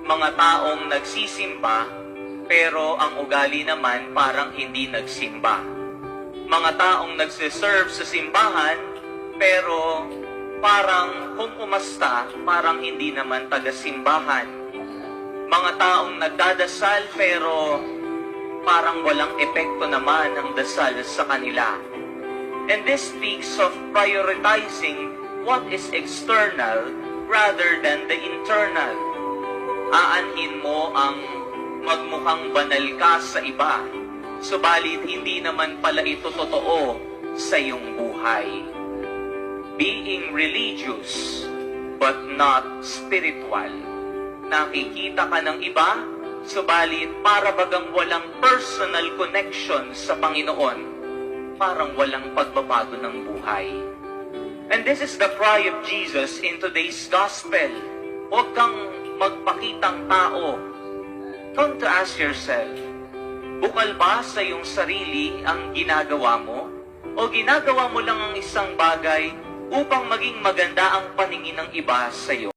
mga taong nagsisimba, pero ang ugali naman parang hindi nagsimba. Mga taong nagsiserve sa simbahan, pero parang kung umasta, parang hindi naman taga-simbahan. Mga taong nagdadasal, pero parang walang epekto naman ang dasal sa kanila. And this speaks of prioritizing what is external rather than the internal. Aanhin mo ang magmukhang banal ka sa iba, subalit hindi naman pala ito totoo sa iyong buhay. Being religious but not spiritual. Nakikita ka ng iba, subalit para bagang walang personal connection sa Panginoon. Parang walang pagbabago ng buhay. And this is the cry of Jesus in today's gospel. Huwag kang magpakitang tao. Come to ask yourself, bukal ba sa iyong sarili ang ginagawa mo? O ginagawa mo lang ang isang bagay upang maging maganda ang paningin ng iba sa iyo?